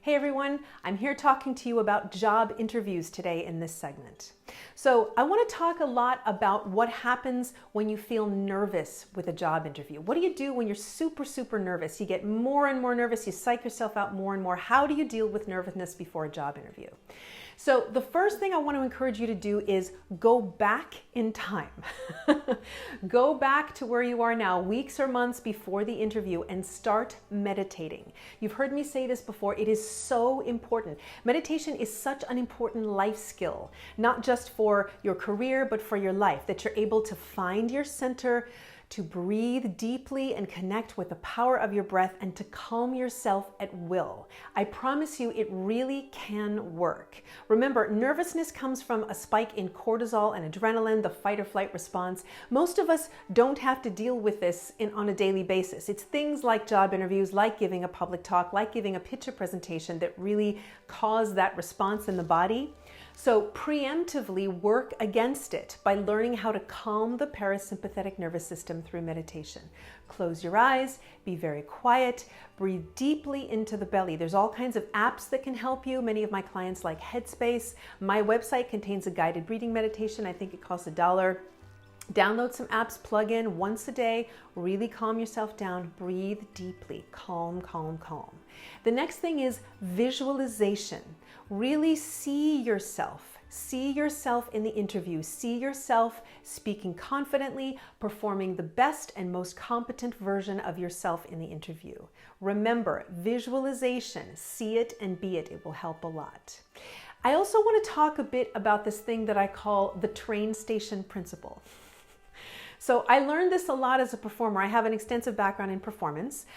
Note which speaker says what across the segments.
Speaker 1: Hey everyone, I'm here talking to you about job interviews today in this segment. So I want to talk a lot about what happens when you feel nervous with a job interview. What do you do when you're super nervous? You get more and more nervous, you psych yourself out more and more. How do you deal with nervousness before a job interview? So the first thing I want to encourage you to do is go back in time. Go back to where you are now, weeks or months before the interview, and start meditating. You've heard me say this before, it is so important. Meditation is such an important life skill, not just for your career, but for your life, that you're able to find your center, to breathe deeply and connect with the power of your breath, and to calm yourself at will. I promise you it really can work. Remember, nervousness comes from a spike in cortisol and adrenaline, the fight or flight response. Most of us don't have to deal with this on a daily basis. It's things like job interviews, like giving a public talk, like giving a picture presentation that really cause that response in the body. So preemptively work against it by learning how to calm the parasympathetic nervous system through meditation. Close your eyes, be very quiet, breathe deeply into the belly. There's all kinds of apps that can help you. Many of my clients like Headspace. My website contains a guided breathing meditation. I think it costs $1. Download some apps, plug in once a day, really calm yourself down, breathe deeply, calm. The next thing is visualization. Really see yourself in the interview, see yourself speaking confidently, performing the best and most competent version of yourself in the interview. Remember, visualization, see it and be it. It will help a lot. I also want to talk a bit about this thing that I call the train station principle. So I learned this a lot as a performer. I have an extensive background in performance.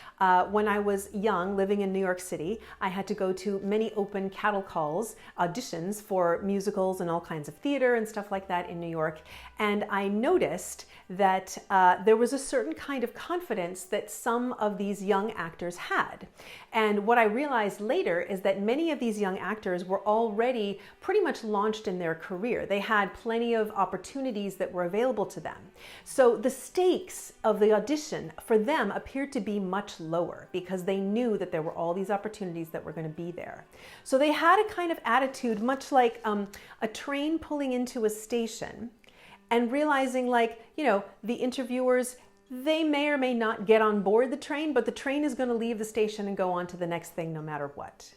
Speaker 1: When I was young, living in New York City, I had to go to many open cattle calls, auditions for musicals and all kinds of theater and stuff like that in New York. And I noticed that there was a certain kind of confidence that some of these young actors had. And what I realized later is that many of these young actors were already pretty much launched in their career. They had plenty of opportunities that were available to them. So the stakes of the audition for them appeared to be much lower because they knew that there were all these opportunities that were going to be there. So they had a kind of attitude much like a train pulling into a station and realizing, like, the interviewers, they may or may not get on board the train, but the train is going to leave the station and go on to the next thing no matter what.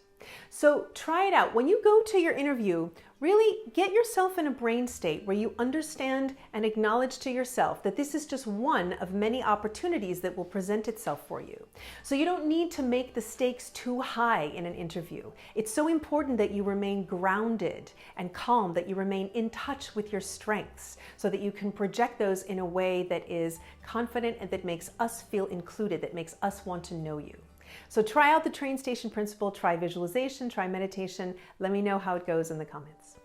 Speaker 1: So try it out. When you go to your interview, really get yourself in a brain state where you understand and acknowledge to yourself that this is just one of many opportunities that will present itself for you. So you don't need to make the stakes too high in an interview. It's so important that you remain grounded and calm, that you remain in touch with your strengths so that you can project those in a way that is confident and that makes us feel included, that makes us want to know you. So try out the train station principle, try visualization, try meditation. Let me know how it goes in the comments.